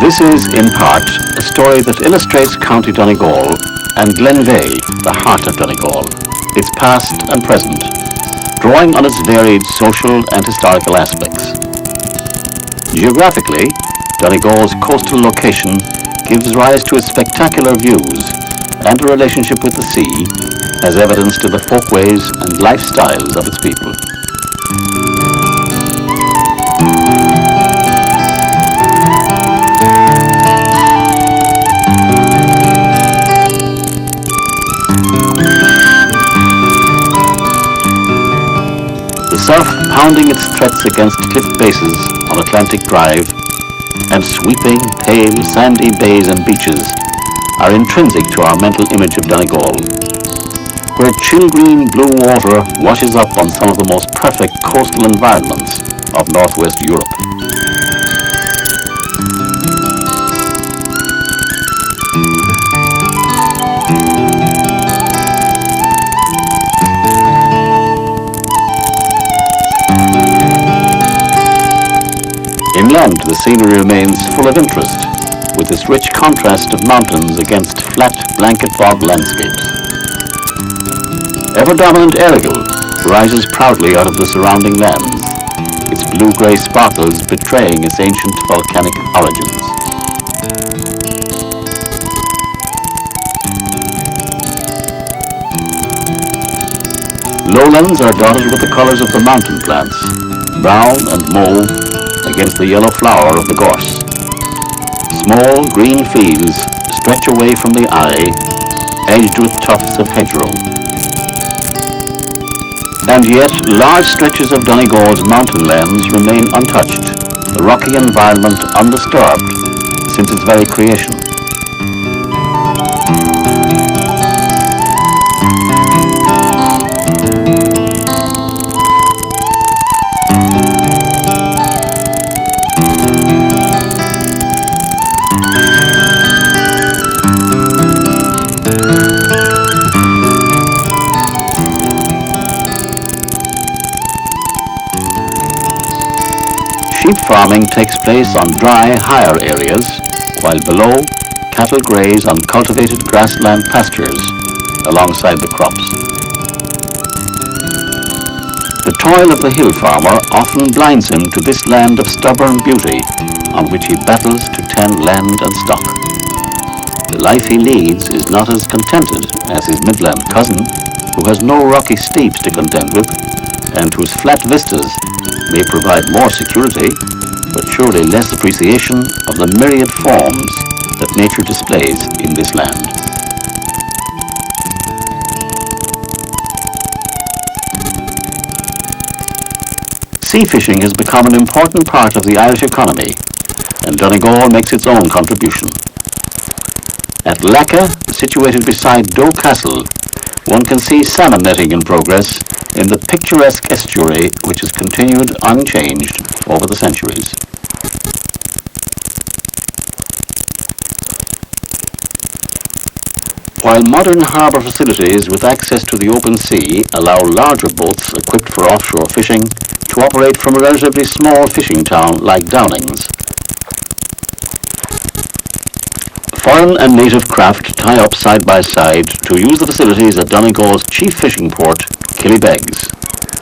This is, in part, a story that illustrates County Donegal and Glenveagh, the heart of Donegal, its past and present, drawing on its varied social and historical aspects. Geographically, Donegal's coastal location gives rise to its spectacular views and a relationship with the sea, as evidenced in the folkways and lifestyles of its people. The surf pounding its threats against cliff bases on Atlantic Drive and sweeping, pale, sandy bays and beaches are intrinsic to our mental image of Donegal, where chill green blue water washes up on some of the most perfect coastal environments of northwest Europe. Inland, the scenery remains full of interest, with its rich contrast of mountains against flat blanket bog landscapes. Ever-dominant Errigal rises proudly out of the surrounding lands, its blue-grey sparkles betraying its ancient volcanic origins. Lowlands are dotted with the colors of the mountain plants, brown and mauve against the yellow flower of the gorse. Small green fields stretch away from the eye, edged with tufts of hedgerow. And yet, large stretches of Donegal's mountain lands remain untouched, the rocky environment undisturbed since its very creation. Sheep farming takes place on dry, higher areas, while below, cattle graze on cultivated grassland pastures alongside the crops. The toil of the hill farmer often blinds him to this land of stubborn beauty on which he battles to tend land and stock. The life he leads is not as contented as his midland cousin, who has no rocky steeps to contend with, and whose flat vistas may provide more security, but surely less appreciation of the myriad forms that nature displays in this land. Sea fishing has become an important part of the Irish economy, and Donegal makes its own contribution. At Lacca, situated beside Doe Castle, one can see salmon netting in progress in the picturesque estuary which has continued unchanged over the centuries. While modern harbour facilities with access to the open sea allow larger boats equipped for offshore fishing to operate from a relatively small fishing town like Downings, foreign and native craft tie up side by side to use the facilities at Donegal's chief fishing port, Killybegs.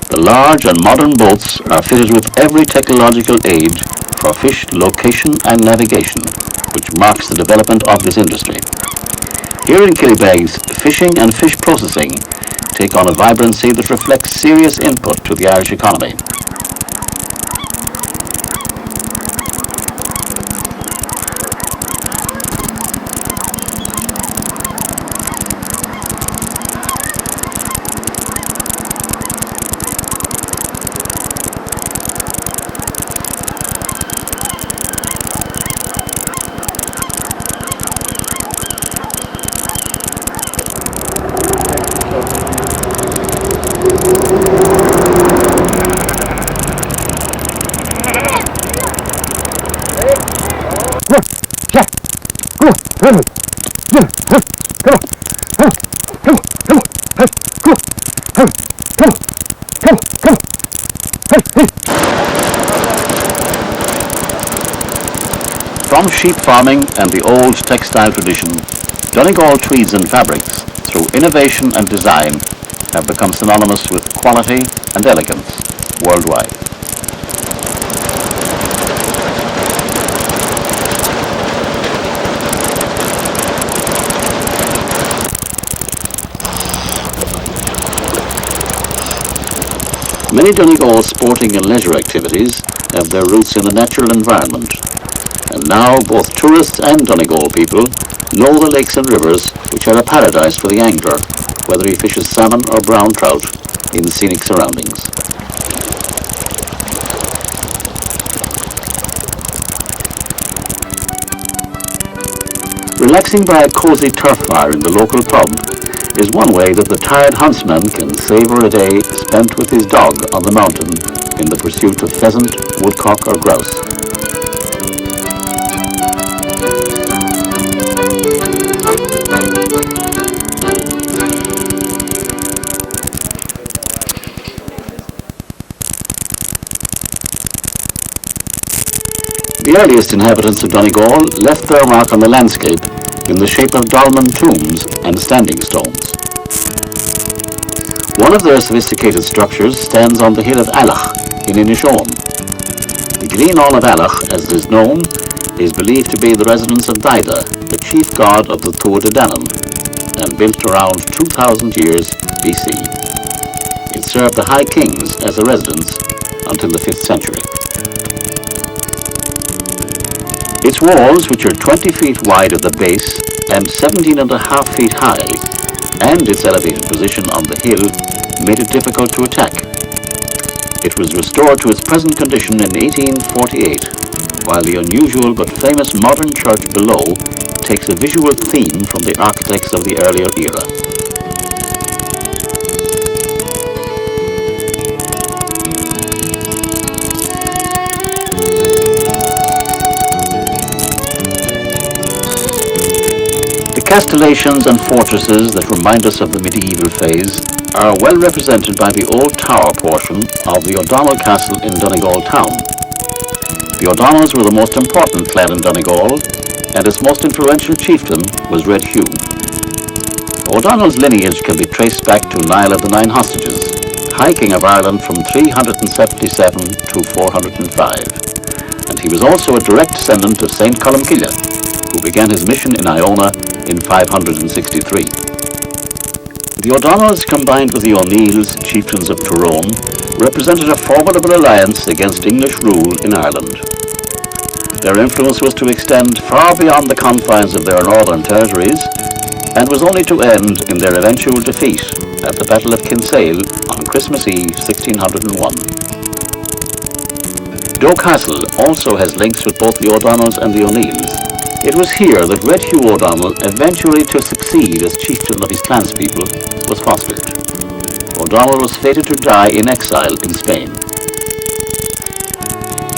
The large and modern boats are fitted with every technological aid for fish location and navigation, which marks the development of this industry. Here in Killybegs, fishing and fish processing take on a vibrancy that reflects serious input to the Irish economy. From sheep farming and the old textile tradition, Donegal tweeds and fabrics, through innovation and design, have become synonymous with quality and elegance worldwide. Many Donegal sporting and leisure activities have their roots in the natural environment, and now both tourists and Donegal people know the lakes and rivers which are a paradise for the angler, whether he fishes salmon or brown trout in scenic surroundings. Relaxing by a cosy turf fire in the local pub is one way that the tired huntsman can savour a day spent with his dog on the mountain in the pursuit of pheasant, woodcock or grouse. The earliest inhabitants of Donegal left their mark on the landscape in the shape of dolmen tombs and standing stones. One of their sophisticated structures stands on the hill of Allach in Inishowen. The Green Hall of Allach, as it is known, is believed to be the residence of Daida, the chief god of the Tuatha De Danann, and built around 2000 years BC. It served the High Kings as a residence until the 5th century. Its walls, which are 20 feet wide at the base and 17.5 feet high, and its elevated position on the hill, made it difficult to attack. It was restored to its present condition in 1848, while the unusual but famous modern church below takes a visual theme from the architects of the earlier era. Castellations and fortresses that remind us of the medieval phase are well represented by the old tower portion of the O'Donnell Castle in Donegal town. The O'Donnells were the most important clan in Donegal, and its most influential chieftain was Red Hugh. O'Donnell's lineage can be traced back to Niall of the Nine Hostages, High King of Ireland from 377 to 405, and he was also a direct descendant of St. Columcille, who began his mission in Iona in 563. The O'Donnells, combined with the O'Neills, chieftains of Tyrone, represented a formidable alliance against English rule in Ireland. Their influence was to extend far beyond the confines of their northern territories, and was only to end in their eventual defeat at the Battle of Kinsale on Christmas Eve 1601. Doe Castle also has links with both the O'Donnells and the O'Neills. It was here that Red Hugh O'Donnell, eventually to succeed as chieftain of his clanspeople, was fostered. O'Donnell was fated to die in exile in Spain.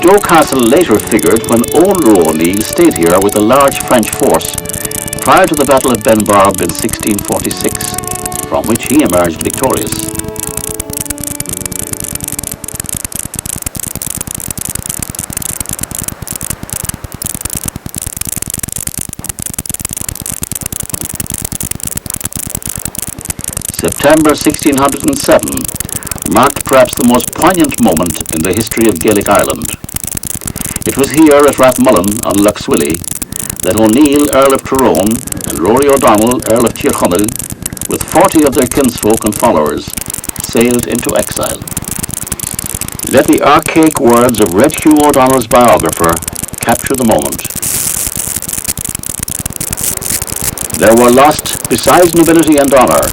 Doe Castle later figured when Owen O'Neill stayed here with a large French force prior to the Battle of Benbarb in 1646, from which he emerged victorious. September 1607 marked perhaps the most poignant moment in the history of Gaelic Ireland. It was here at Rathmullen on Lough Swilly that O'Neill, Earl of Tyrone, and Rory O'Donnell, Earl of Tirchonil, with 40 of their kinsfolk and followers, sailed into exile. Let the archaic words of Red Hugh O'Donnell's biographer capture the moment. There were lost, besides nobility and honour,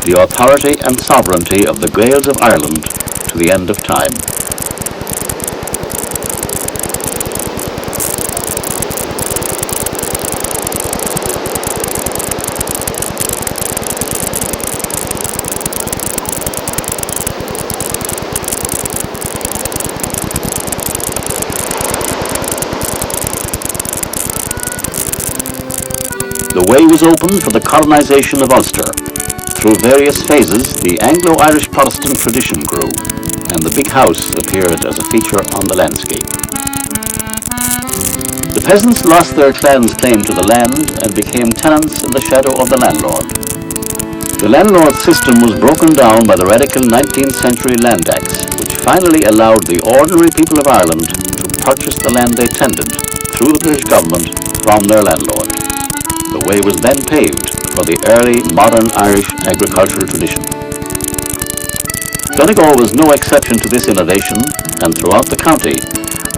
the authority and sovereignty of the Gaels of Ireland to the end of time. The way was opened for the colonisation of Ulster. Through various phases, the Anglo-Irish Protestant tradition grew, and the big house appeared as a feature on the landscape. The peasants lost their clan's claim to the land and became tenants in the shadow of the landlord. The landlord system was broken down by the radical 19th century Land Acts, which finally allowed the ordinary people of Ireland to purchase the land they tended through the British government from their landlord. The way was then paved for the early modern Irish agricultural tradition. Donegal was no exception to this innovation, and throughout the county,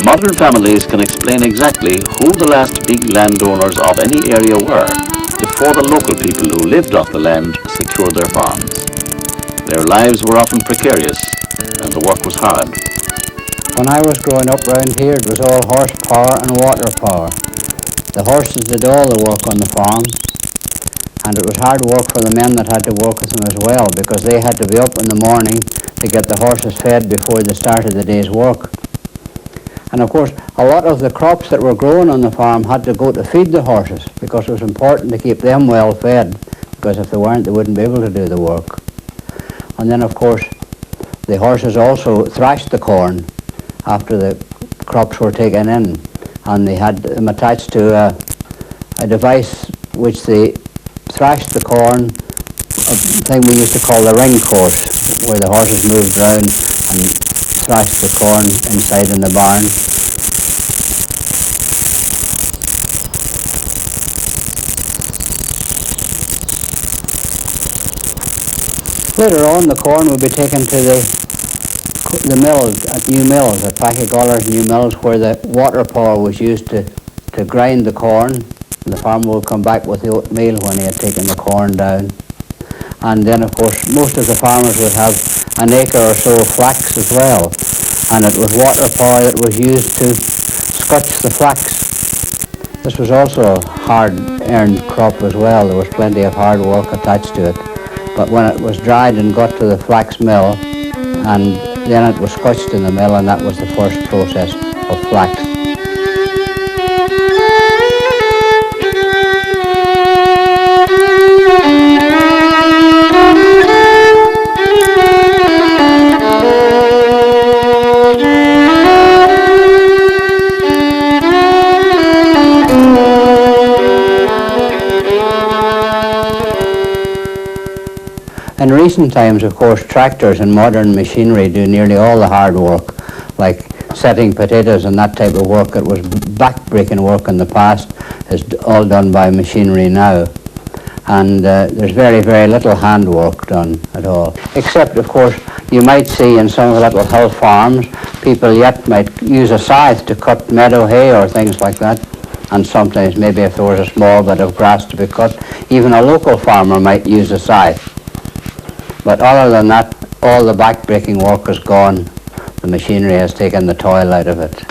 modern families can explain exactly who the last big landowners of any area were before the local people who lived off the land secured their farms. Their lives were often precarious, and the work was hard. When I was growing up round here, it was all horsepower and water power. The horses did all the work on the farm, and it was hard work for the men that had to work with them as well, because they had to be up in the morning to get the horses fed before they started the day's work. And of course, a lot of the crops that were grown on the farm had to go to feed the horses, because it was important to keep them well fed, because if they weren't, they wouldn't be able to do the work. And then of course, the horses also thrashed the corn after the crops were taken in, and they had them attached to a device which they thrashed the corn, a thing we used to call the ring course, where the horses moved round and thrashed the corn inside in the barn. Later on, the corn would be taken to the mills, at new mills, at Pachygollars new mills, where the water power was used to grind the corn. And the farmer would come back with the oatmeal when he had taken the corn down. And then, of course, most of the farmers would have an acre or so of flax as well. And it was water power that was used to scotch the flax. This was also a hard-earned crop as well. There was plenty of hard work attached to it. But when it was dried and got to the flax mill, and then it was scotched in the mill, and that was the first process of flax. In recent times, of course, tractors and modern machinery do nearly all the hard work, like setting potatoes and that type of work. It was back-breaking work in the past, is all done by machinery now. And there's very, very little handwork done at all. Except, of course, you might see in some of the little hill farms, people yet might use a scythe to cut meadow hay or things like that. And sometimes, maybe if there was a small bit of grass to be cut, even a local farmer might use a scythe. But other than that, all the back-breaking work is gone. The machinery has taken the toil out of it.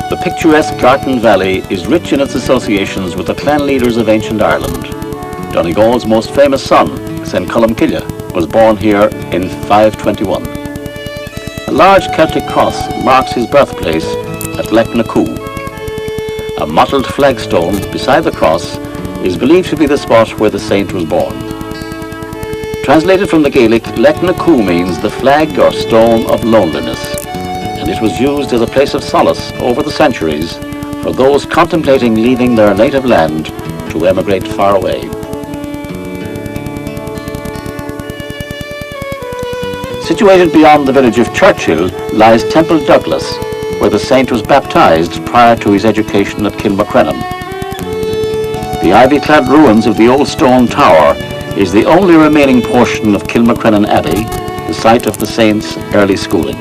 The picturesque Gartan Valley is rich in its associations with the clan leaders of ancient Ireland. Donegal's most famous son, St. Colin, was born here in 521. A large Celtic cross marks his birthplace at Lecknacool. A mottled flagstone beside the cross is believed to be the spot where the saint was born. Translated from the Gaelic, Lecknacool means the flag or stone of loneliness, and it was used as a place of solace over the centuries for those contemplating leaving their native land to emigrate far away. Situated beyond the village of Churchill lies Temple Douglas, where the saint was baptized prior to his education at Kilmacrenan. The ivy-clad ruins of the old stone tower is the only remaining portion of Kilmacrenan Abbey, the site of the saint's early schooling.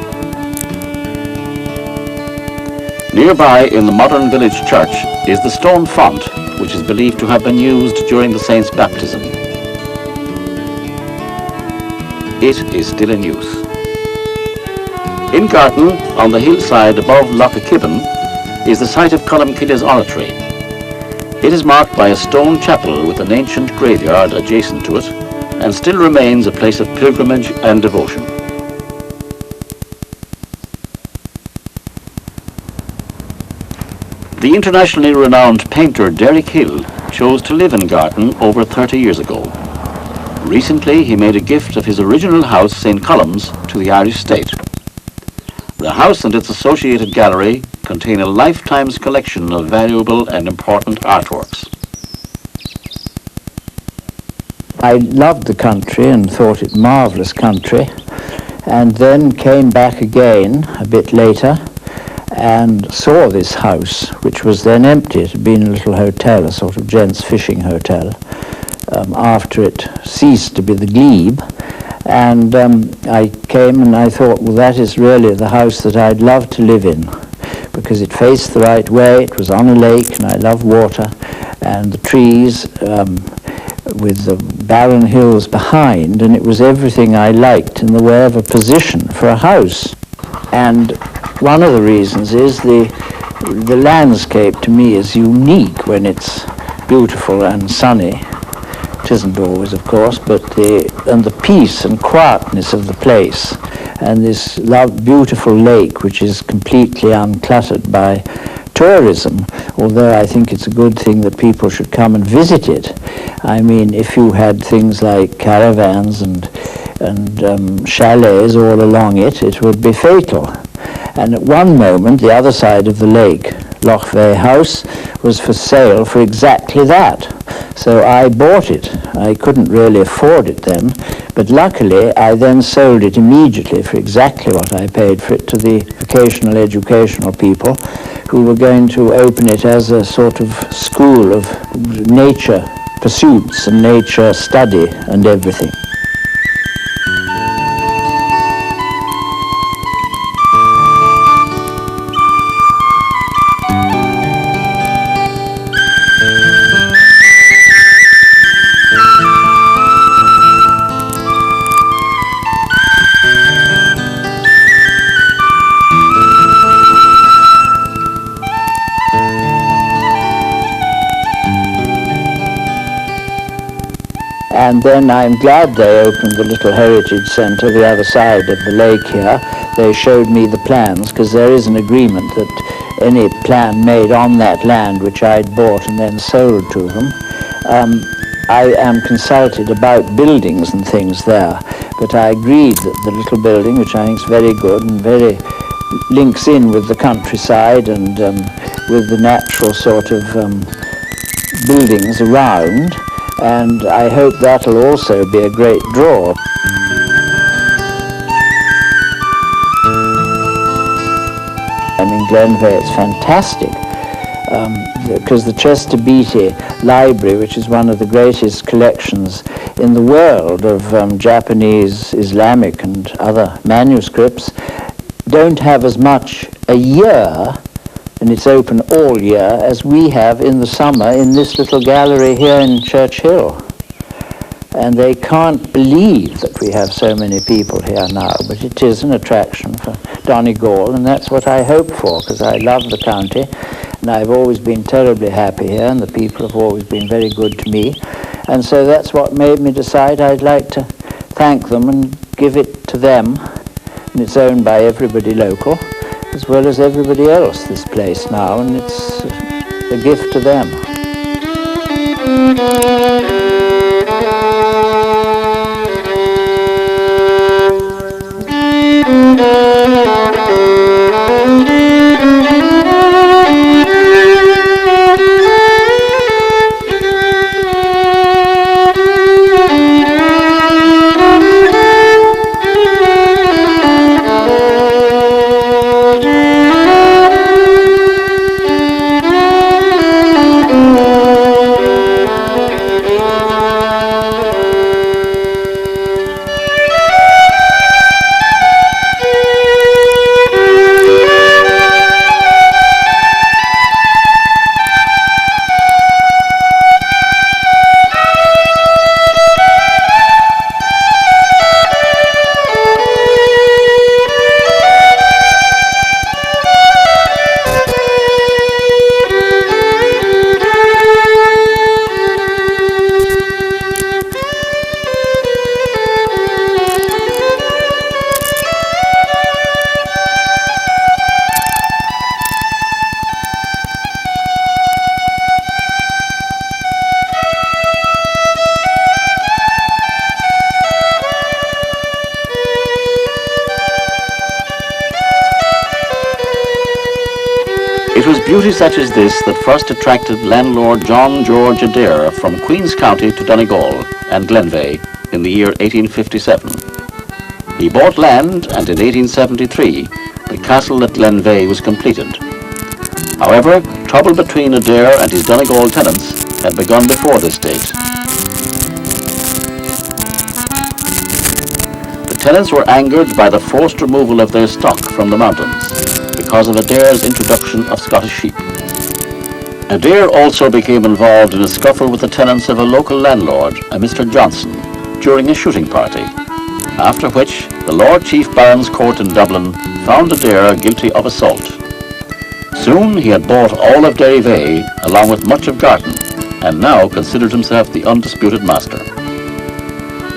Nearby in the modern village church is the stone font, which is believed to have been used during the saint's baptism. It is still in use. In Gartan, on the hillside above Loch Kibben, is the site of Columcille's oratory. It is marked by a stone chapel with an ancient graveyard adjacent to it, and still remains a place of pilgrimage and devotion. The internationally renowned painter Derek Hill chose to live in Garton over 30 years ago. Recently, he made a gift of his original house, St. Colum's, to the Irish state. The house and its associated gallery contain a lifetime's collection of valuable and important artworks. I loved the country and thought it marvellous country, and then came back again a bit later and saw this house, which was then empty. It had been a little hotel, a sort of gents' fishing hotel, after it ceased to be the glebe. And I came and I thought, well, that is really the house that I'd love to live in, because it faced the right way, it was on a lake, and I love water, and the trees with the barren hills behind, and it was everything I liked in the way of a position for a house. And one of the reasons is the landscape to me is unique when it's beautiful and sunny. It isn't always, of course, but the peace and quietness of the place, and this beautiful lake which is completely uncluttered by tourism, although I think it's a good thing that people should come and visit it. I mean, if you had things like caravans and chalets all along it, it would be fatal. And at one moment, the other side of the lake, Lochvey House, was for sale for exactly that. So I bought it. I couldn't really afford it then, but luckily I then sold it immediately for exactly what I paid for it to the vocational educational people who were going to open it as a sort of school of nature pursuits and nature study and everything. And then I'm glad they opened the little heritage centre the other side of the lake here. They showed me the plans, because there is an agreement that any plan made on that land which I'd bought and then sold to them, I am consulted about buildings and things there. But I agreed that the little building, which I think is very good and very links in with the countryside and with the natural sort of buildings around, and I hope that'll also be a great draw. And in Glenveagh it's fantastic, because the Chester Beatty Library, which is one of the greatest collections in the world of Japanese, Islamic and other manuscripts, don't have as much a year, and it's open all year, as we have in the summer in this little gallery here in Church Hill. And they can't believe that we have so many people here now, but it is an attraction for Donegal, and that's what I hope for, because I love the county, and I've always been terribly happy here, and the people have always been very good to me. And so that's what made me decide I'd like to thank them and give it to them. And it's owned by everybody local, as well as everybody else, this place now, and it's a gift to them. It was beauty such as this that first attracted landlord John George Adair from Queen's County to Donegal and Glenveagh in the year 1857. He bought land, and in 1873 the castle at Glenveagh was completed. However, trouble between Adair and his Donegal tenants had begun before this date. The tenants were angered by the forced removal of their stock from the mountains because of Adair's introduction of Scottish sheep. Adair also became involved in a scuffle with the tenants of a local landlord, a Mr. Johnson, during a shooting party, after which the Lord Chief Barron's Court in Dublin found Adair guilty of assault. Soon he had bought all of Diarmuid along with much of Garton, and now considered himself the undisputed master.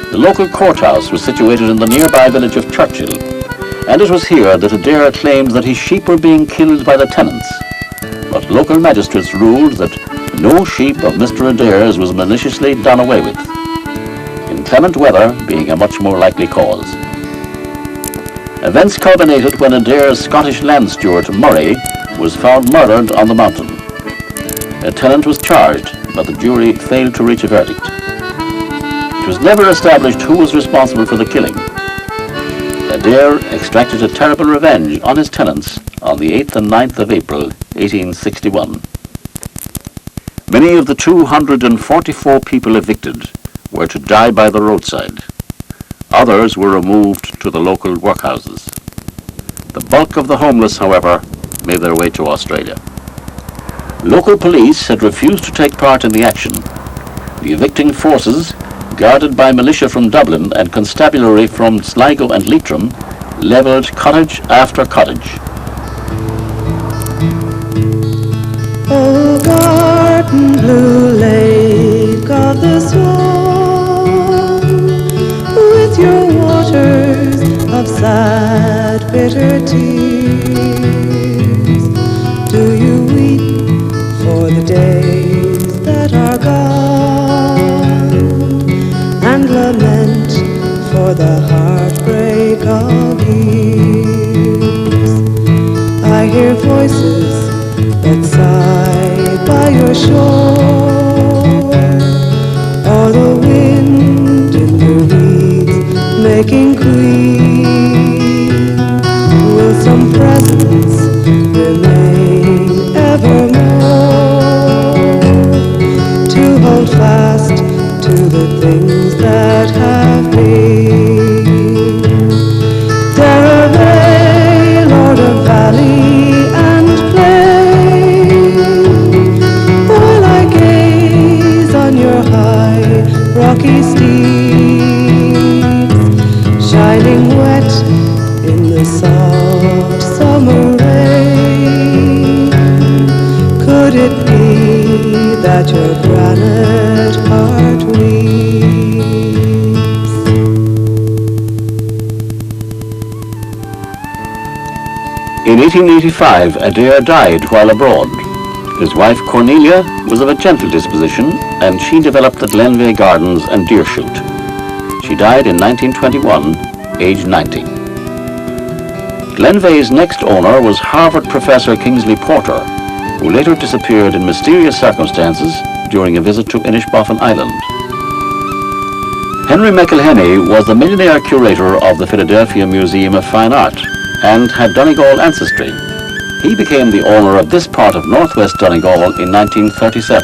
The local courthouse was situated in the nearby village of Churchill, and it was here that Adair claimed that his sheep were being killed by the tenants. But local magistrates ruled that no sheep of Mr. Adair's was maliciously done away with, inclement weather being a much more likely cause. Events culminated when Adair's Scottish land steward, Murray, was found murdered on the mountain. A tenant was charged, but the jury failed to reach a verdict. It was never established who was responsible for the killing. Adair extracted a terrible revenge on his tenants on the 8th and 9th of April, 1861. Many of the 244 people evicted were to die by the roadside. Others were removed to the local workhouses. The bulk of the homeless, however, made their way to Australia. Local police had refused to take part in the action. The evicting forces, guarded by militia from Dublin and constabulary from Sligo and Leitrim, levelled cottage after cottage. Oh, garden blue lake of the swan, with your waters of sad, bitter tears, do you weep for the days that are gone, and lament for the heartbreak of years? I hear voices that sigh by your shore, or the wind in the reeds making queen. Will some presence remain evermore, to hold fast to the things that have been? Darby, Lord of valley and plain, while I gaze on your high rocky steeds, shining wet in the soft summer rain. Could it be that your granite heart weeps? In 1885, Adair died while abroad. His wife Cornelia was of a gentle disposition, and she developed the Glenveagh Gardens and deer shoot. She died in 1921, aged 90. Glenveagh's next owner was Harvard professor Kingsley Porter, who later disappeared in mysterious circumstances during a visit to Inishbofin Island. Henry McElhenney was the millionaire curator of the Philadelphia Museum of Fine Art and had Donegal ancestry. He became the owner of this part of northwest Donegal in 1937.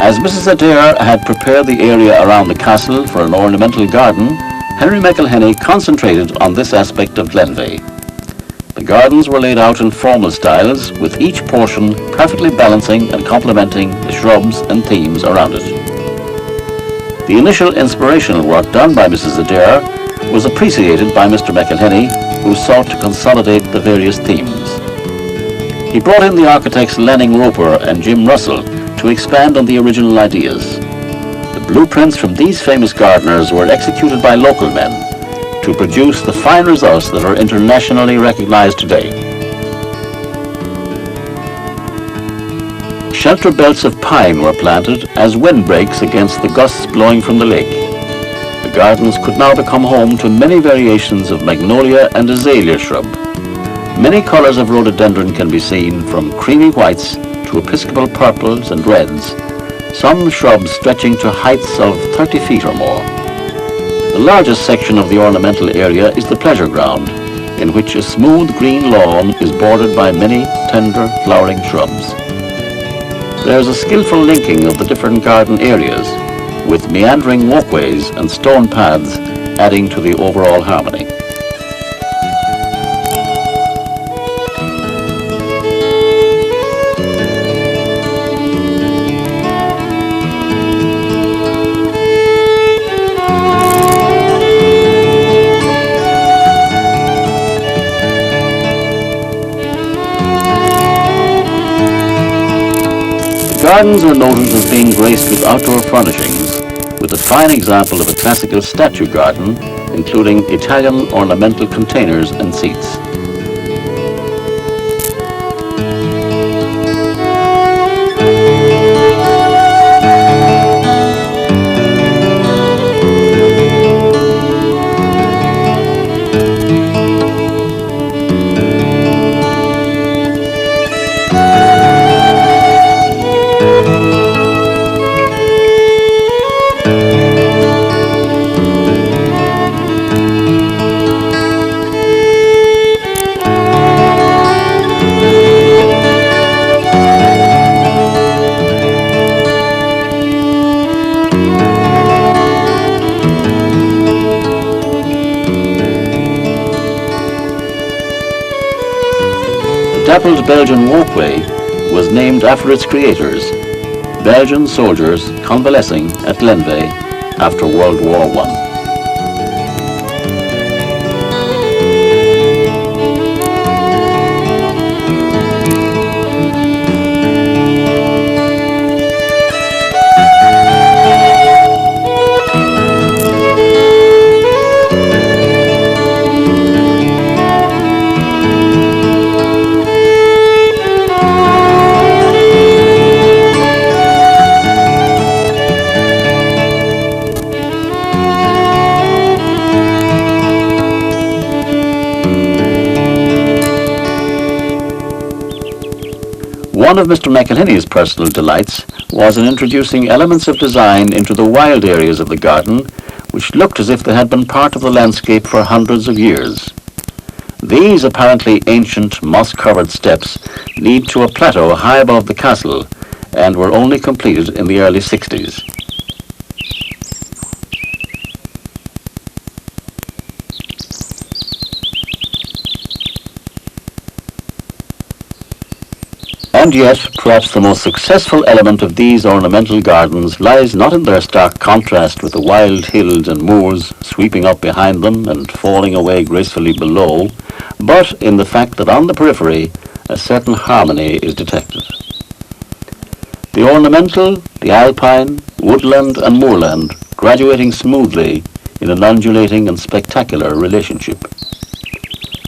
As Mrs. Adair had prepared the area around the castle for an ornamental garden, Henry McElhenney concentrated on this aspect of Glenveagh. The gardens were laid out in formal styles, with each portion perfectly balancing and complementing the shrubs and themes around it. The initial inspirational work done by Mrs. Adair was appreciated by Mr. McElhenney, who sought to consolidate the various themes. He brought in the architects Lenning Roper and Jim Russell to expand on the original ideas. The blueprints from these famous gardeners were executed by local men to produce the fine results that are internationally recognized today. Shelter belts of pine were planted as windbreaks against the gusts blowing from the lake. The gardens could now become home to many variations of magnolia and azalea shrub. Many colours of rhododendron can be seen, from creamy whites to episcopal purples and reds, some shrubs stretching to heights of 30 feet or more. The largest section of the ornamental area is the pleasure ground, in which a smooth green lawn is bordered by many tender flowering shrubs. There is a skillful linking of the different garden areas, with meandering walkways and stone paths adding to the overall harmony. Gardens are noted as being graced with outdoor furnishings, with a fine example of a classical statue garden, including Italian ornamental containers and seats. The dappled Belgian walkway was named after its creators, Belgian soldiers convalescing at Glenveagh after World War I. One of Mr. McElhinney's personal delights was in introducing elements of design into the wild areas of the garden, which looked as if they had been part of the landscape for hundreds of years. These apparently ancient moss-covered steps lead to a plateau high above the castle and were only completed in the early 60s. And yet, perhaps the most successful element of these ornamental gardens lies not in their stark contrast with the wild hills and moors sweeping up behind them and falling away gracefully below, but in the fact that on the periphery a certain harmony is detected. The ornamental, the alpine, woodland and moorland graduating smoothly in an undulating and spectacular relationship,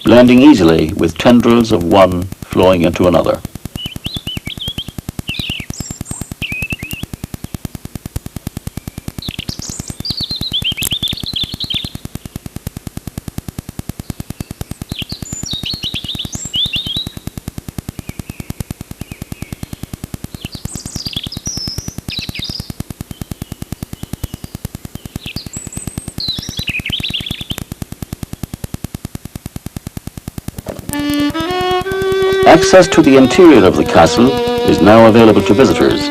blending easily with tendrils of one flowing into another. Access to the interior of the castle is now available to visitors,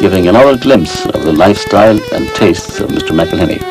giving another glimpse of the lifestyle and tastes of Mr. McElhinney.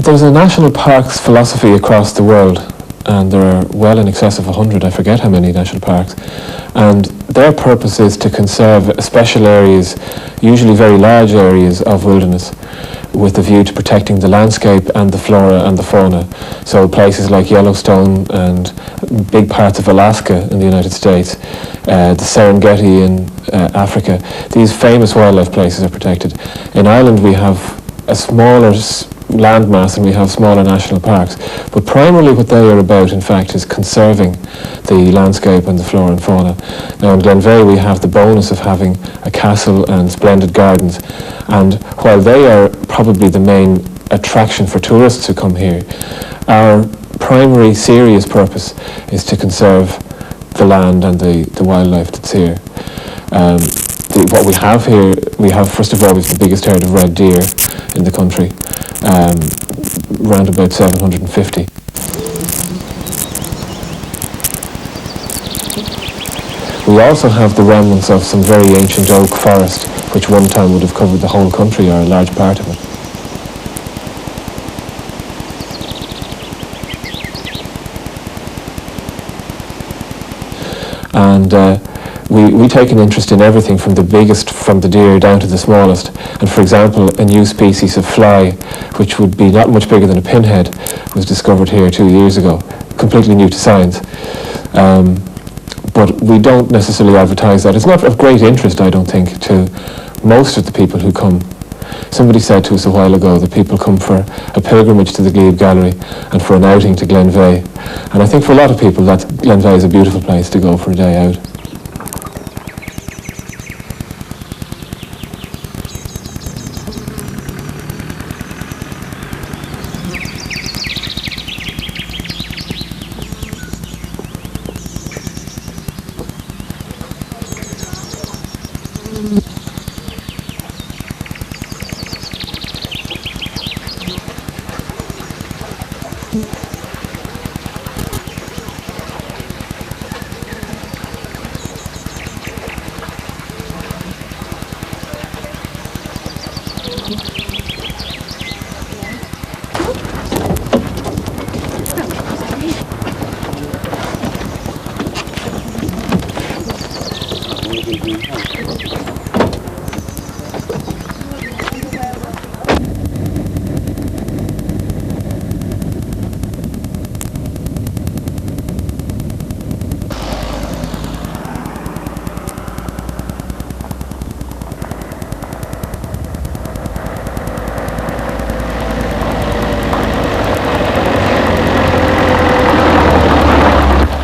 There's a national parks philosophy across the world, and there are well in excess of 100, I forget how many national parks, and their purpose is to conserve special areas, usually very large areas of wilderness, with a view to protecting the landscape and the flora and the fauna. So places like Yellowstone and big parts of Alaska in the United States, the Serengeti in Africa, these famous wildlife places are protected. In Ireland we have a smaller landmass and we have smaller national parks, but primarily what they are about in fact is conserving the landscape and the flora and fauna. Now in Glenveagh we have the bonus of having a castle and splendid gardens, and while they are probably the main attraction for tourists who come here, our primary serious purpose is to conserve the land and the wildlife that's here. What we have here, we have first of all the biggest herd of red deer in the country, around about 750. We also have the remnants of some very ancient oak forest, which one time would have covered the whole country or a large part of it. And we take an interest in everything from the biggest, from the deer down to the smallest. And for example, a new species of fly, which would be not much bigger than a pinhead, was discovered here 2 years ago, completely new to science. But we don't necessarily advertise that. It's not of great interest, I don't think, to most of the people who come. Somebody said to us a while ago that people come for a pilgrimage to the Glenveagh Gallery and for an outing to Glenveagh. And I think for a lot of people that Glenveagh is a beautiful place to go for a day out.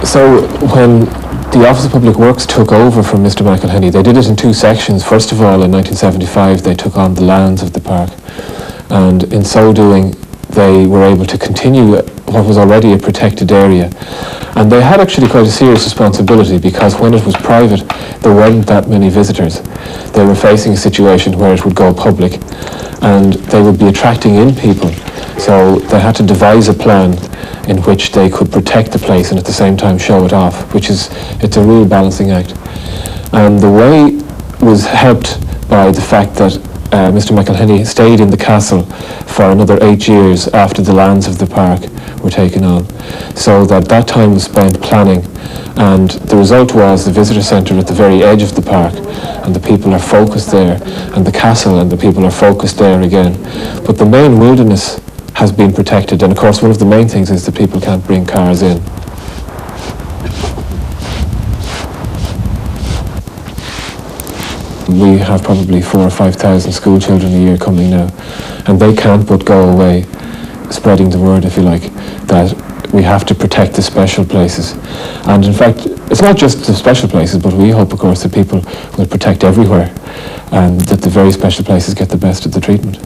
So when the Office of Public Works took over from Mr. McElhenney, they did it in two sections. First of all, in 1975, they took on the lands of the park, and in so doing, they were able to continue what was already a protected area. And they had actually quite a serious responsibility, because when it was private, there weren't that many visitors. They were facing a situation where it would go public, and they would be attracting in people. So they had to devise a plan in which they could protect the place and at the same time show it off, it's a real balancing act. And the way was helped by the fact that Mr. McElhenney stayed in the castle for another 8 years after the lands of the park were taken on. So that time was spent planning, and the result was the visitor centre at the very edge of the park, and the people are focused there, and the castle and the people are focused there again. But the main wilderness has been protected, and of course one of the main things is that people can't bring cars in. We have probably 4,000 or 5,000 school children a year coming now, and they can't but go away spreading the word, if you like, that we have to protect the special places. And in fact, it's not just the special places, but we hope, of course, that people will protect everywhere, and that the very special places get the best of the treatment.